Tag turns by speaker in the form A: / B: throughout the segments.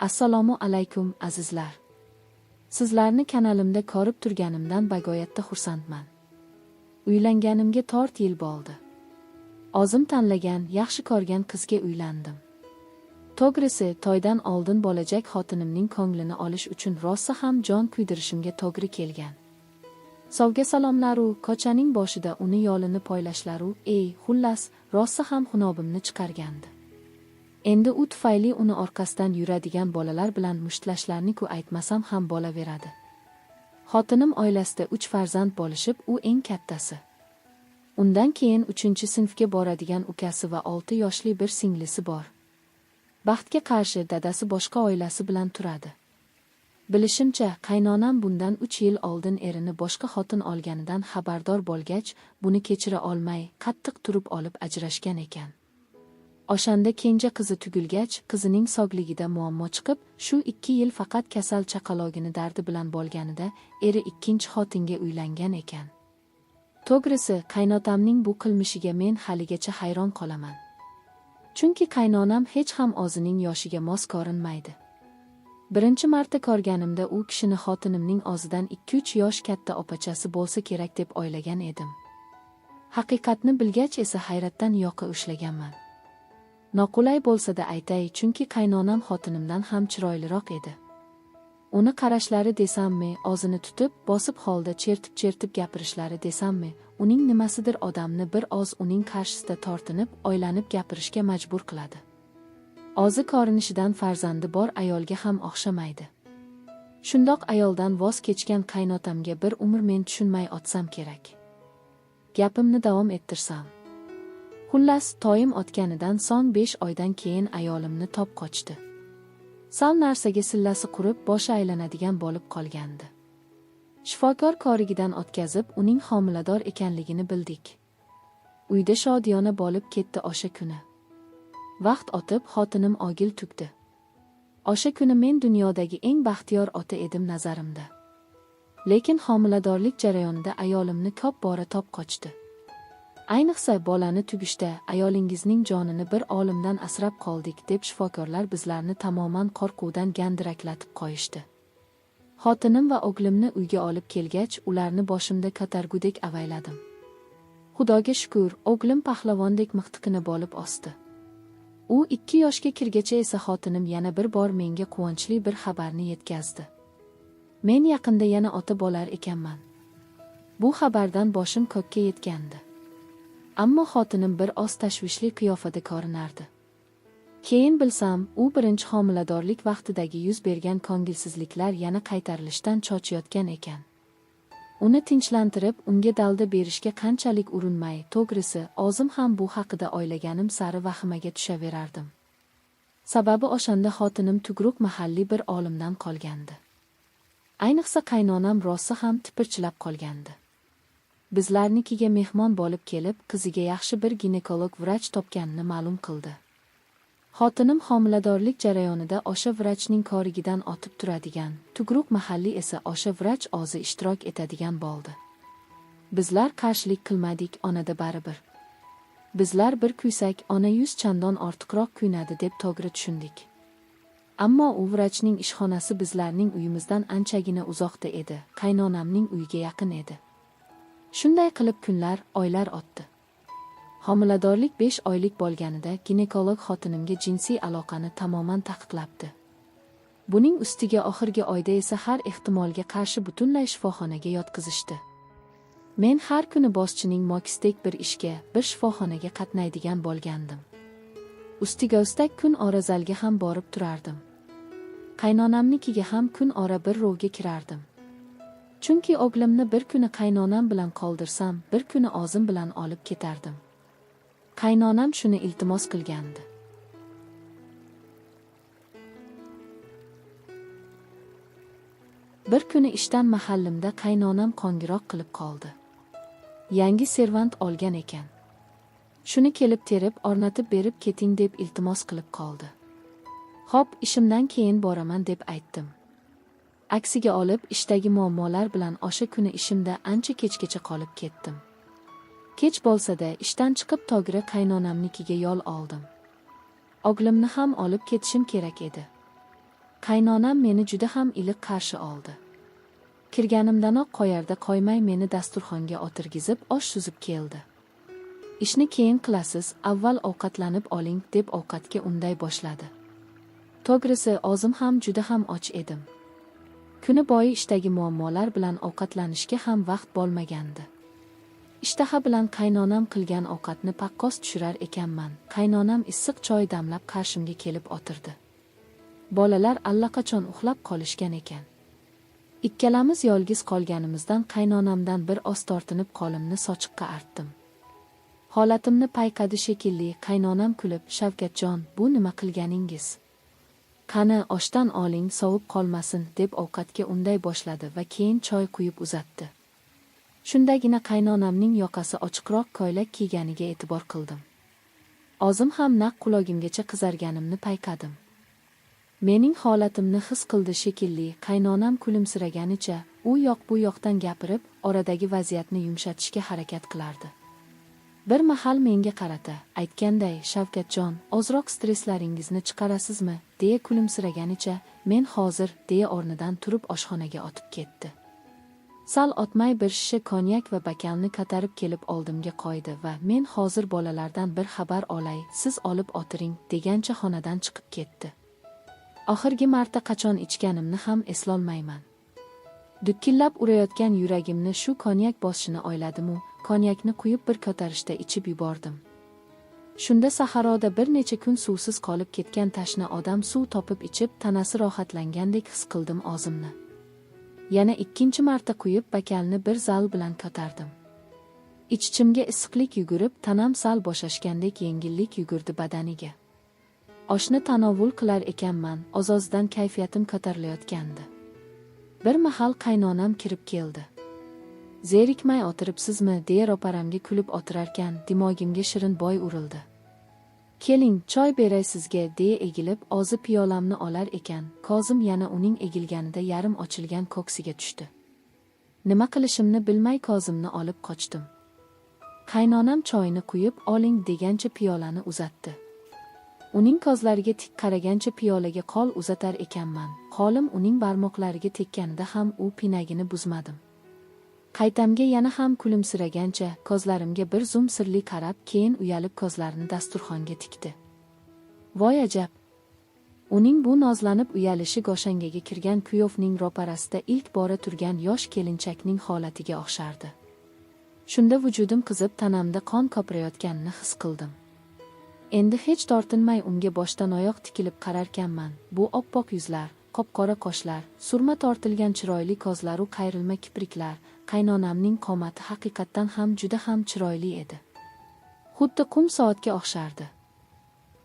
A: Assalomu alaykum azizlar. Sizlarni kanalimda ko'rib turganimdan bag'oyatda xursandman. Uylanganimga 4 yil bo'ldi. O'zim tanlagan, yaxshi ko'rgan qizga uylandim. To'g'risi, to'ydan oldin bo'lajak xotinimning ko'nglini olish uchun rosa ham jon kuydirishimga to'g'ri kelgan. Sovga salomlaru, ko'chaning boshida uni yo'lini poylashlaru, xullas, rosa ham xunobimni chiqargandi. Endi u tufayli uni orqasidan yuradigan bolalar bilan mushtlashlarni-ku aytmasam ham bo'laveradi. Xotinim oilasida 3 farzand bo'lishib, u eng kattasi. Undan keyin 3-sinfga boradigan ukasi va 6 yoshli bir singlisi bor. Baxtga qarshi dadasi boshqa oilasi bilan turadi. Bilishimcha, qaynonam bundan 3 yil oldin erini boshqa xotin olganidan xabardor bo'lgach, buni kechira olmay, qattiq turib olib ajrashgan ekan. O'shanda kenja qizi tugilgach, qizining sog'ligida muammo chiqib, shu 2 yil faqat kasal chaqalogini dardi bilan bo'lganida, eri ikkinchi xotinga uylangan ekan. To'g'risi, qaynotamning bu qilmishiga men haligacha hayron qolaman. Chunki qaynonam hech ham o'zining yoshiga mos ko'rinmaydi. Birinchi marta ko'rganimda u kishini xotinimning o'zidan 2-3 yosh katta opachasi bo'lsa kerak deb o'ylagan edim. Haqiqatni bilgach esa hayratdan yoqa ushlaganman. Noqulay bo'lsa-da aytay, chunki qaynonam xotinimdan ham chiroyliroq edi. Uni qarashlari desammi, o'zini tutib, bosib holda chertib gapirishlari desammi, uning nimasidir odamni bir oz uning qarshisida tortinib, oylanib gapirishga majbur qiladi. O'zi ko'rinishidan farzandi bor ayolga ham o'xshamaydi. Shundoq ayoldan voz kechgan qaynotamga bir umr men tushunmay o'tsam kerak. Gapimni davom ettirsam. Xullas, to'yim o'tganidan so'ng 5 oydan keyin ayolimni top qochdi. Sal narsaga sillasi qurib, boshi aylanadigan bo'lib qolgandi. Shifokor ko'rigidan o'tkazib, uning homilador ekanligini bildik. Uyda shodiyona bo'lib ketdi o'sha kuni. Vaqt o'tib, xotinim ogil tugdi. O'sha kuni men dunyodagi eng baxtiyor ota edim nazarimda. Lekin homiladorlik jarayonida ayolimni ko'p bora top qochdi. Ayniqsa bolani tugishda ayolingizning jonini bir olimdan asrab qoldik deb shifokorlar bizlarni tamoman qo'rquvdan gandiraklatib qo'yishdi. Xotinim va o'g'limni uyga olib kelgach, ularni boshimda ko'targudek avayladim. Xudoga shukr, o'g'lim pahlavondek miqtiqini bo'lib o'sdi. U 2 yoshga kirgacha esa xotinim yana bir bor menga quvonchli bir xabarni yetkazdi. Men yaqinda yana ota bo'lar ekanman. Bu xabardan boshim ko'kka yetgandi. Ammo xotinim bir oz tashvishli qiyofada ko'rinardi. Keyin bilsam, u birinchi homiladorlik vaqtidagi yuz bergan ko'ngilsizliklar yana qaytarilishdan cho'chiyotgan ekan. Uni tinchlantirib, unga dalda berishga qanchalik urinmay, to'g'risi, o'zim ham bu haqida o'ylaganim sari vahimaga tushaverardim. Sababi o'shanda xotinim tugruq mahalliy bir olimdan qolgandi. Ayniqsa qaynonam rosa ham tipirchilab qolgandi. Bizlarnikiga mehmon bo'lib kelib, qiziga yaxshi bir ginekolog vrach topganini ma'lum qildi. Xotinim homiladorlik jarayonida o'sha vrachning ko'rigidan o'tib turadigan, tugruq mahalliy esa o'sha vrach o'zi ishtirok etadigan bo'ldi. Bizlar qarshilik qilmadik, onada baribir. Bizlar bir kuysak, ona 100 chandon ortiqroq kuynadi deb to'g'ri tushundik. Ammo u vrachning ishxonasi bizlarning uyimizdan anchagina uzoqda edi, qaynonamning uyiga yaqin edi. Shunday qilib kunlar, oylar o'tdi. Homiladorlik 5 oylik bo'lganida ginekolog xotinimga jinsiy aloqani tamoman taqiqlabdi. Buning ustiga oxirgi oyda esa har ehtimolga qarshi butunlay shifoxonaga yotqizishdi. Men har kuni boshchining mokisdek bir ishga, bir shifoxonaga qatnaydigan bo'lgandim. Ustiga ustak kun ora zalga ham borib turardim. Qaynonamnikiga ham kun ora bir rovga kirardim. Chunki o'g'limni bir kuni qaynonam bilan qoldirsam, bir kuni o'zim bilan olib ketardim. Qaynonam shuni iltimos qilgandi. Bir kuni ishdan mahallimda qaynonam qo'ng'iroq qilib qoldi. Yangi servant olgan ekan. Shuni kelib terib, o'rnatib berib keting deb iltimos qilib qoldi. Xo'p, ishimdan keyin boraman deb aytdim. Aksiga olib, ishdagi muammolar bilan o'sha kuni ishimda ancha kechgacha qolib ketdim. Kech bo'lsa-da, ishdan chiqib to'g'ri qaynonamnikiga yo'l oldim. O'g'limni ham olib ketishim kerak edi. Qaynonam meni juda ham iliq qarshi oldi. Kirganimdanoq qoyarda qo'ymay meni dasturxonga o'tirgizib osh suzib keldi. Ishni keyin qilasiz, avval ovqatlanib oling deb ovqatga unday boshladi. To'g'risi o'zim ham juda ham och edim. Kuni bo'yi ishdagi muammolar bilan ovqatlanishga ham vaqt bo'lmagandi. Ishtaha bilan qaynonam qilgan ovqatni paqqos tushirar ekanman. Qaynonam issiq choy damlab qarshimga kelib o'tirdi. Bolalar allaqachon uxlab qolishgan ekan. Ikkalamiz yolg'iz qolganimizdan qaynonamdan bir oz tortinib qo'limni sochiqqa artdim. Holatimni payqadi shekilli. Qaynonam kulib, "Shavkatjon, bu nima qilganingiz? Qani, oshdan oling, sovib qolmasin" deb ovqatga unday boshladi va keyin choy quyib uzatdi. Shundagina qaynonamning yoqasi ochiqroq ko'ylak kiyganiga e'tibor qildim. O'zim ham naq qulogimgacha qizarganimni payqadim. Mening holatimni his qildi shekilli. Qaynonam kulimsiraganicha u yoq bu yoqdan gapirib, oradagi vaziyatni yumshatishga harakat qilardi. Bir mahal menga qarata, aytganday, "Shavkatjon, ozroq stresslaringizni chiqarasizmi?" deya kulimsiraganicha, "Men hozir" deya o'rnidan turib oshxonaga o'tib ketdi. Sal o'tmay bir shisha konyak va bakalni ko'tarib kelib oldimga qo'ydi va "Men hozir bolalardan bir xabar olay, siz olib o'tiring" degancha xonadan chiqib ketdi. Oxirgi marta qachon ichganimni ham eslolmayman. Dukkillab urayotgan yuragimni shu konyak bosishini o'yladimu, konyakni quyib bir ko'tarishda ichib yubordim. Shunda saharoda bir necha kun suvsiz qolib ketgan tashna odam suv topib ichib, tanasi rohatlangandek his qildim o'zimni. Yana ikkinchi marta quyib bakalni bir zal bilan ko'tardim. Ich-ichimga issiqlik yugurib, tanam sal bo'shashgandek yengillik yugurdi badaniga. Oshni tanovul qilar ekanman, oz-ozdan kayfiyatim ko'tarilayotgandi. Bir mahal qaynonam kirib keldi. "Zerikmay o'tiribsizmi?" deya ro'paramga kulib o'tirarkan, dimogimga shirin bo'y urildi. "Keling, choy beray sizga" deya egilib, o'zi piyolamni olar ekan, ko'zim yana uning egilganida yarim ochilgan ko'ksiga tushdi. Nima qilishimni bilmay ko'zimni olib qochdim. Qaynonam choyni quyib, "Oling" degancha piyolani uzatdi. Uning ko'zlariga tik qaragancha piyolaga qo'l uzatar ekanman. Qo'lim uning barmoqlariga tekkanida ham u pinagini buzmadim. Qaytamga yana ham kulimsiragancha, ko'zlarimga bir zum sirli qarab, keyin uyalib ko'zlarini dasturxonga tikdi. Voy ajab! Uning bu nozlanib uyalishi g'oshangaga kirgan kuyovning ro'parasida ilk bora turgan yosh kelinchakning holatiga o'xshardi. Shunda vujudim qizib, tanamda qon ko'pirayotganini his qildim. Endi hech tortinmay unga boshdan oyoq tikilib qararkanman. Bu oppoq yuzlar, qop-qora qoshlar, surma tortilgan chiroyli ko'zlar va qayrilma kipriklar, qaynonamning qomati haqiqatdan ham juda ham chiroyli edi. Xuddi qum soatga o'xshardi.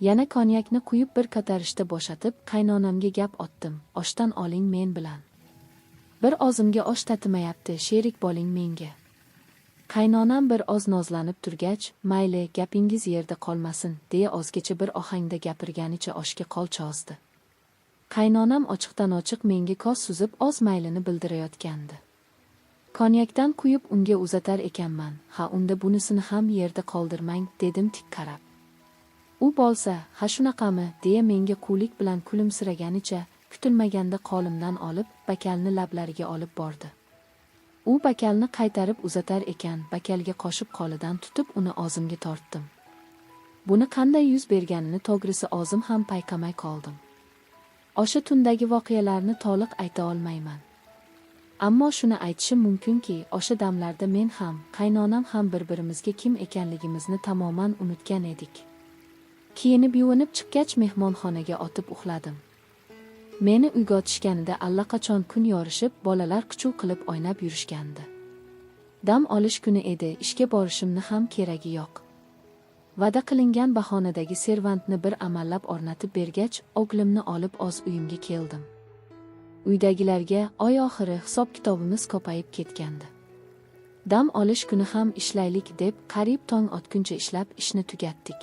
A: Yana konyakni quyib bir ko'tarishda bo'shatib, qaynonamga gap otdim. "Oshdan oling men bilan. Bir ozimga osh tatimayapti, sherik bo'ling menga." Qaynonam bir oz nozlanib turgach, "Mayli, gapingiz yerda qolmasin" deya ozgacha bir ohangda gapirganicha oshga qo'l cho'zdi. Qaynonam ochiqdan ochiq menga ko'z suzib o'z maylini bildirayotgandi. Konyakdan quyib unga uzatar ekanman. "Ha, unda bunisini ham yerda qoldirmang" dedim tik qarab. U bo'lsa, "Ha shunaqami" deya menga qulik bilan kulimsiraganicha, kutilmaganda qo'limdan olib, bakalni lablariga olib bordi. U bakalni qaytarib uzatar ekan, bakalga qo'shib qo'lidan tutib uni og'zimga tortdim. Buni qanday yuz berganini to'g'risi o'zim ham payqamay qoldim. O'sha tundagi voqealarni to'liq ayta olmayman. Ammo shuni aytishim mumkinki, o'sha damlarda men ham, qaynonam ham bir-birimizga kim ekanligimizni tamoman unutgan edik. Kiyinib yuvinib chiqqach mehmonxonaga o'tib uxladim. Meni uyga o'tishganida allaqachon kun yorishib, bolalar qichuv qilib o'ynab yurishgandi. Dam olish kuni edi, ishga borishimni ham keragi yo'q. Va'da qilingan bahonadagi servantni bir amallab o'rnatib bergach, o'g'limni olib o'z uyimga keldim. Uydagilarga oy oxiri hisob-kitobimiz ko'payib ketgandi. Dam olish kuni ham ishlaylik deb qariyb tong otguncha ishlab ishni tugatdik.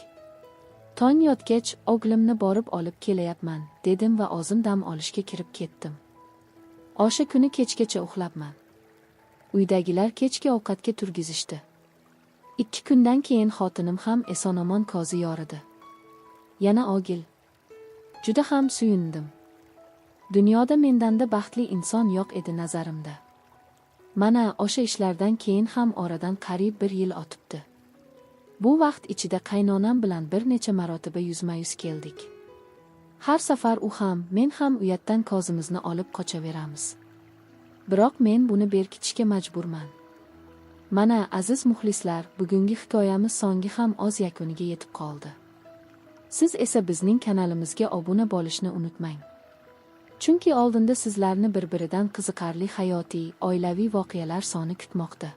A: Tong yotgach, o'g'limni borib olib kelayapman, dedim va o'zim dam olishga kirib ketdim. O'sha kuni kechgacha uxlabman. Uydagilar kechki ovqatga turgizishdi. 2 kundan keyin xotinim ham eson-omon ko'zi yoridi. Yana o'g'il. Juda ham suyundim. Dunyoda mendanda baxtli inson yo'q edi nazarimda. Mana o'sha ishlardan keyin ham oradan qariyb 1 yil o'tibdi. Bu vaqt ichida qaynonam bilan bir necha marotaba yuzma-yuz keldik. Har safar u ham, men ham uyatdan ko'zimizni olib qochaveramiz. Biroq men buni berkitishga majburman. Mana aziz muxlislar, bugungi hikoyamiz songi ham o'z yakuniga yetib qoldi. Siz esa bizning kanalimizga obuna bo'lishni unutmang. Chunki oldinda sizlarni bir-biridan qiziqarli hayotiy, oilaviy voqealar soni kutmoqda.